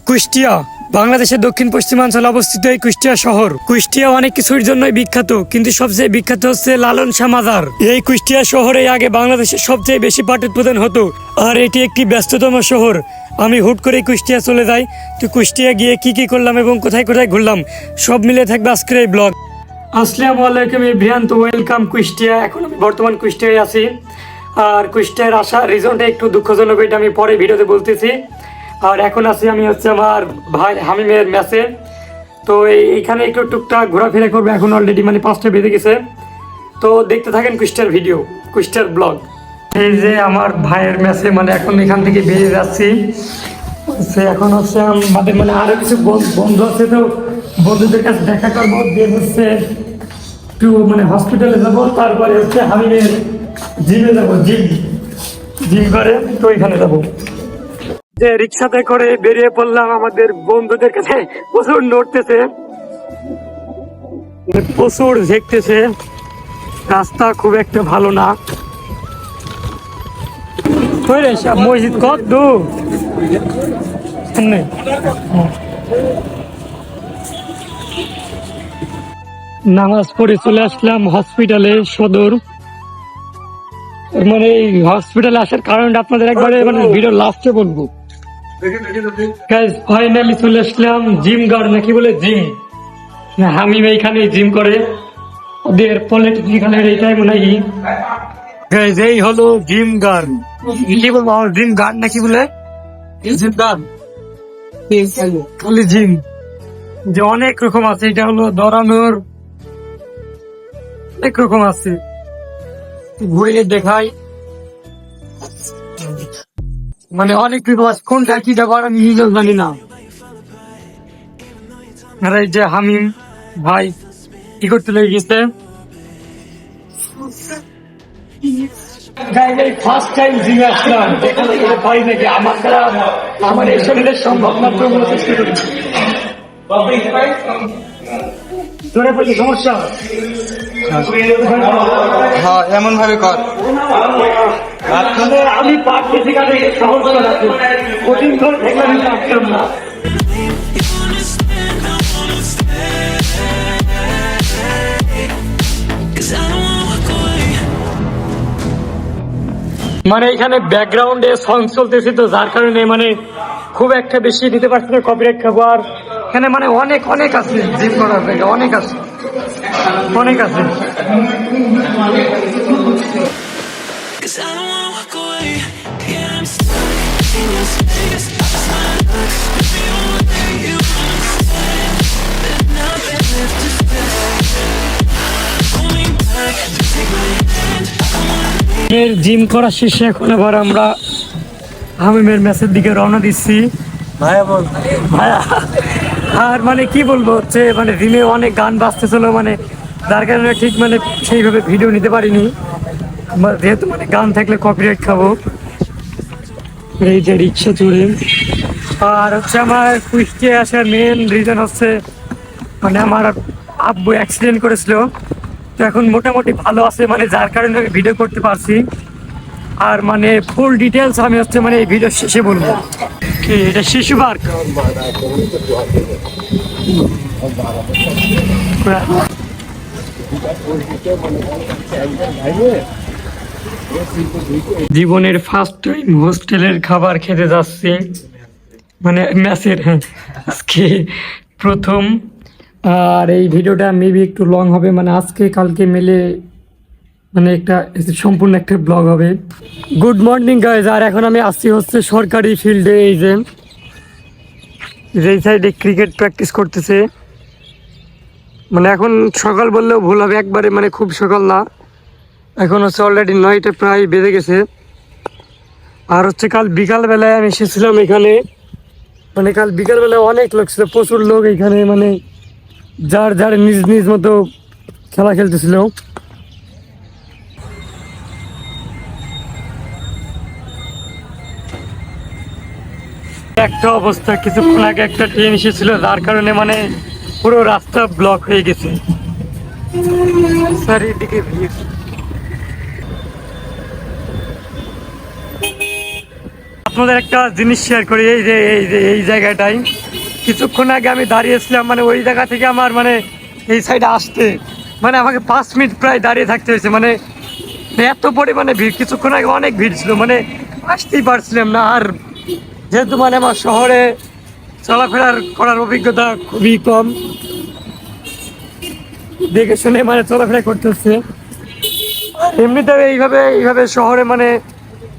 কুষ্টিয়া বাংলাদেশের দক্ষিণ পশ্চিমাঞ্চলে অবস্থিত এই কুষ্টিয়া শহর। কুষ্টিয়া অনেক কিছুর জন্যই বিখ্যাত, কিন্তু সবচেয়ে বিখ্যাত হচ্ছে লালন শাহ মাজার। এই কুষ্টিয়া শহরে আগে বাংলাদেশের সবচেয়ে বেশি পাট উৎপাদন হতো, আর এটি একটি ব্যস্ততম শহর। আমি হুট করে কুষ্টিয়া চলে যাই। তো কুষ্টিয়া গিয়ে কি করলাম এবং কোথায় কোথায় ঘুরলাম সব মিলে থাকবে আজকের এই ব্লগ। আসসালামু আলাইকুম এভরিওয়ান, তো ওয়েলকাম কুষ্টিয়া। এখন আমি বর্তমান কুষ্টিয়ায় আছি, আর কুষ্টিয়ার আসার রিজনটা একটু দুঃখজনক, এটা আমি পরে ভিডিওতে বলতেছি। আর এখন আছি আমি হচ্ছে আমার ভাই হামিমের ম্যাচে। তো এইখানে একটু টুকটাক ঘোরাফেরা করবো। এখন অলরেডি মানে 5টা বেজে গেছে। তো দেখতে থাকেন কুষ্টিয়ার ভিডিও, কুষ্টিয়ার ব্লগ। এই যে আমার ভাইয়ের ম্যাচে মানে এখন এখান থেকে বেরিয়ে যাচ্ছি। সে এখন হচ্ছে আমাদের মানে আরো কিছু বন্ধু আছে, তো বন্ধুদের কাছে দেখা করবো, দিয়ে হচ্ছে একটু মানে হসপিটালে যাবো, তারপরে হচ্ছে হামিমের জিমে যাবো, জিম করে, তো এখানে যাবো। যে রিক্সাতে করে বেরিয়ে পড়লাম, আমাদের বন্ধুদের কাছে প্রচুর নড়তেছে, প্রচুর ঝেঁকতেছে, রাস্তা খুব একটা ভালো না। মসজিদ কত দূর নামাজ পড়ে চলে আসলাম হসপিটালে সদর। মানে এই হসপিটালে আসার কারণটা আপনাদের একবারে মানে ভিডিও লাস্টে বলবো। ফাইনালি চলে আসলাম জিম গার্ড, নাকি বলে জিম, হামিম এইখানে জিম করে, ওদের পলিটিক্যালের এইটাই মনে হয়। এই হলো জিম গার্ড, কি বলবো, আমার জিম গার্ড নাকি বলে জিম গার্ড, খালি জিম যে অনেক রকম আছে। এটা হলো দৌড়ানোর, অনেক রকম আছে, ঘুরে দেখাই, মানে অনেক কিছু আছে, কোনটা কি ব্যাপার আমি নিজেও জানি না। আর এই যে হামিম ভাই কি করতে লেগে গেছে, ফার্স্ট টাইম জিমে আসলাম, ভাই নাকি আমার দ্বারা আমার এই শরীরের সম্ভব মাত্র চেষ্টা করছি। সমস্যা এমন ভাবে কর, আমি পারতেছি কঠিন করে দেখলাম আমি পারতাম না। মানে এখানে ব্যাকগ্রাউন্ডে সং চলতেছে, তো যার কারণে মানে খুব একটা বেশি দিতে পারছি না কপিরাইট খাবো। আর এখানে মানে অনেক অনেক আছে জিম করার জায়গা, অনেক আছে, অনেক আছে। জিম করা শেষে এখন আবার আমরা হামিমের ম্যাচের দিকে রওনা দিচ্ছি। ভাইয়া আর মানে কি বলবো, হচ্ছে মানে জিমে অনেক গান বাজতেছিল, মানে যার কারণে ঠিক মানে সেইভাবে ভিডিও নিতে পারিনি, যেহেতু মানে গান থাকলে কপিরাইট খাবো। এই যে রিক্সা চড়ে, আর হচ্ছে আমার কুষ্টিয়া আসার মেন রিজন হচ্ছে মানে আমার আব্বু অ্যাক্সিডেন্ট করেছিল, তো এখন মোটামুটি ভালো আছে, মানে যার কারণে আমি ভিডিও করতে পারছি। আর মানে ফুল ডিটেলস আমি হচ্ছে মানে এই ভিডিও শেষে বলবো। কি এটা শিশু পার্ক? জীবনের ফার্স্ট টাইম হোস্টেলের খাবার খেতে যাচ্ছি, মানে ম্যাচের, হ্যাঁ আজকে প্রথম। আর এই ভিডিওটা মেবি একটু লং হবে, মানে আজকে কালকে মিলে মানে একটা সম্পূর্ণ একটা ব্লগ হবে। গুড মর্নিং গাইজ, আর এখন আমি আসছি হচ্ছে সরকারি ফিল্ডে। এই যে যেই সাইডে ক্রিকেট প্র্যাকটিস করতেছে, মানে এখন সকাল বললেও ভুল হবে, একবারে মানে খুব সকাল না, এখন হচ্ছে অলরেডি 9টা প্রায় বেজে গেছে। আর হচ্ছে কাল বিকালবেলায় আমি এসেছিলাম এখানে, মানে কাল বিকালবেলায় অনেক লোক ছিল, প্রচুর লোক এখানে, মানে যার যার নিজ নিজ মতো খেলা খেলতেছিল। একটা অবস্থা, কিছুক্ষণ আগে একটা ট্রেন এসেছিল, যার কারণে মানে পুরো রাস্তা ব্লক হয়ে গেছে, চারিদিকে ভিড়। আপনাদের একটা জিনিস শেয়ার করি, এই জায়গাটাই কিছুক্ষণ আগে আমি দাঁড়িয়েছিলাম, মানে ওই জায়গা থেকে আমার মানে এই সাইডে আসতে মানে আমাকে 5 মিনিট প্রায় দাঁড়িয়ে থাকতে হয়েছে, মানে এত পরিমাণে ভিড়। কিছুক্ষণ আগে অনেক ভিড় ছিল, মানে আসতেই পারছিলাম না। আর যেহেতু মানে আমার শহরে চলাফেরার করার অভিজ্ঞতা খুবই কম, দেখে শুনে মানে চলাফেরা করতে হচ্ছে। এমনিতেও এইভাবে শহরে মানে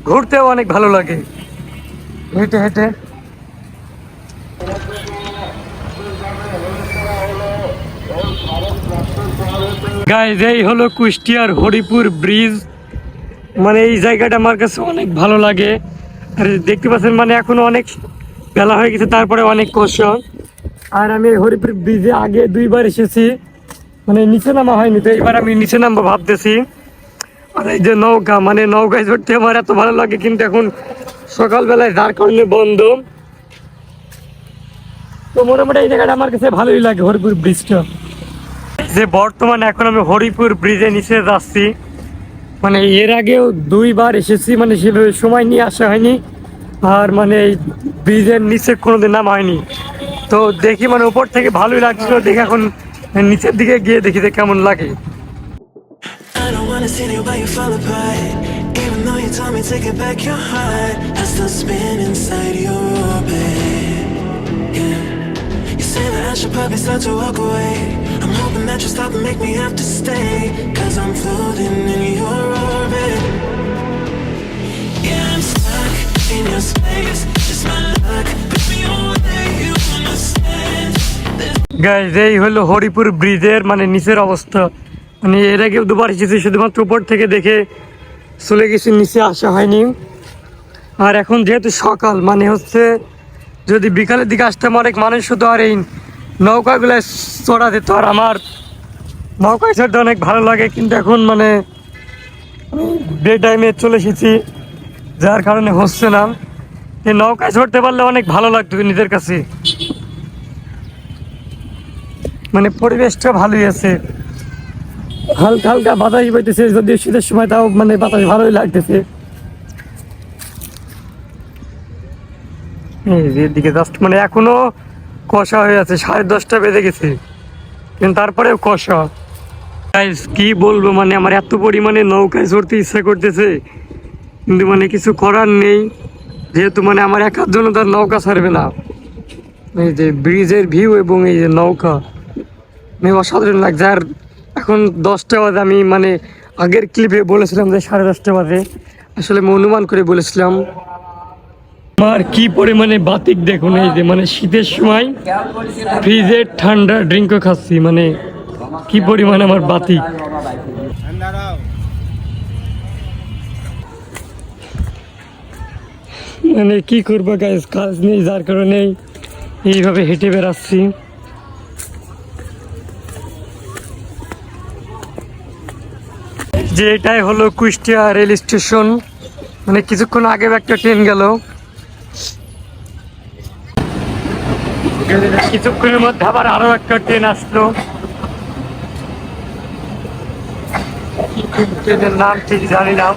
ঘুরতেও অনেক ভালো লাগে, হেঁটে হেঁটে। গাইজ, এই হলো কুষ্টিয়ার হরিপুর ব্রিজ। মানে এই জায়গাটা আমার কাছে অনেক ভালো লাগে। আর দেখতে পাচ্ছেন মানে এখনো অনেক বেলা হয়ে গেছে, তারপরে অনেক কষ্ট। আর আমি এই হরিপুর ব্রিজে আগে 2বার এসেছি, মানে নিচে নামা হয়নি, তো এবার আমি নিচে নামবো ভাবতেছি। আর এই যে নৌকা, মানে নৌকায় চড়তে আমার এত ভালো লাগে, কিন্তু এখন সকালবেলায় যার কারণে বন্ধ। তো মোটামুটি এই জায়গাটা আমার কাছে ভালোই লাগে, হরিপুর ব্রিজটা। যে বর্তমানে এখন আমি হরিপুর ব্রিজে নিচে যাচ্ছি, মানে এর আগেও 2বার এসেছি, মানে সেভাবে সময় নিয়ে আসা হয়নি। আর মানে এই ব্রিজের নিচে কোনোদিন নামা হয়নি, তো দেখি মানে উপর থেকে ভালোই লাগছিল। দেখি এখন নিচের দিকে গিয়ে দেখি যে কেমন লাগে। I don't wanna see you but you fall apart. Even though you told me to get back your heart, I still spin inside your orbit. Yeah. You say that I should probably start to walk away. I'm hoping that you'll stop and make me have to stay. Cause I'm floating in your orbit. Yeah, I'm stuck in your space. Just my luck. Put me away, you understand. Guys, এই হলো হরিপুর ব্রিজের মানে নিচের অবস্থা। মানে এর আগেও 2বার এসেছি, শুধুমাত্র উপর থেকে দেখে চলে গেছি, নিচে আসা হয়নি। আর এখন যেহেতু সকাল, মানে হচ্ছে যদি বিকালের দিকে আসতাম অনেক মানুষ হতো, আর এই নৌকাগুলো চড়া যেত। আর আমার নৌকায় চড়তে অনেক ভালো লাগে, কিন্তু এখন মানে বে টাইমে চলে এসেছি, যার কারণে হচ্ছে না। এই নৌকায় চড়তে পারলে অনেক ভালো লাগতো নিজের কাছে, মানে পরিবেশটা ভালোই আছে, হালকা হালকা বাতাস বইতেছে, যদিও শীতের সময় তাও মানে বাতাস ভালোই লাগতেছে। এদিকে জাস্ট মানে এখনো কষা হয়ে আছে, 10:30 বেজে গেছে, কিন্তু তারপরেও কষা। গাইস, কি বলবো, মানে আমার এত পরিমাণে নৌকায় চড়তে ইচ্ছা করতেছে, কিন্তু মানে কিছু করার নেই, যেহেতু মানে আমার একার জন্য তার নৌকা ছাড়বে না। এই যে ব্রিজের ভিউ এবং এই যে নৌকা, মানে অসাধারণ লাগছে। আর এখন 10টা বাজে, আমি মানে আগের ক্লিপে বলেছিলাম যে 10:30 বাজে, আসলে আমি অনুমান করে বলেছিলাম। আমার কি পরিমাণে বাতিক দেখুন, এই যে মানে শীতের সময় ফ্রিজের ঠান্ডা ড্রিঙ্কও খাচ্ছি, মানে কি পরিমাণে আমার বাতিক। মানে কি করবো গাইস, কাজ নেই, যার কারণে এইভাবে হেঁটে বেড়াচ্ছি। যে এটাই হলো কুষ্টিয়া রেল স্টেশন, মানে কিছুক্ষণ আগে একটা ট্রেন গেল, কিছুক্ষণের মধ্যে আবার আরো একটা ট্রেন আসলো। ট্রেনের নাম ঠিক জানি না,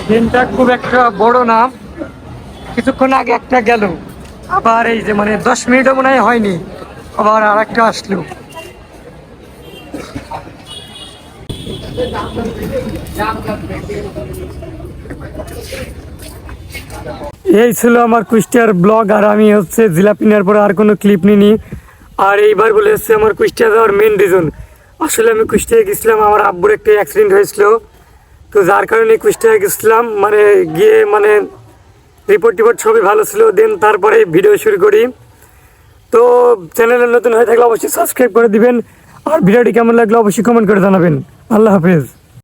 ট্রেনটা খুব একটা বড় না। কিছুক্ষণ আগে একটা গেল, আবার এই যে মানে 10 মিনিটও মনে হয় হয়নি, আবার আর একটা আসলো। এই ছিল আমার কুষ্টিয়ার ব্লগ। আর আমি হচ্ছে জিলাপি নেওয়ার পরে আর কোনো ক্লিপ নিইনি। আর এইবার বলে হচ্ছে আমার কুষ্টিয়া যাওয়ার মেন রিজন, আসলে আমি কুষ্টিয়ায় গেছিলাম, আমার আব্বুর একটা অ্যাক্সিডেন্ট হয়েছিল, তো যার কারণে কুষ্টিয়ায় গেছিলাম। মানে গিয়ে মানে রিপোর্ট সবই ভালো ছিল, দেন তারপরে ভিডিও শুরু করি। তো চ্যানেলে নতুন হয়ে থাকলে অবশ্যই সাবস্ক্রাইব করে দিবেন, আর ভিডিওটি কেমন লাগলো অবশ্যই কমেন্ট করে জানাবেন। আল্লাহ হাফেজ।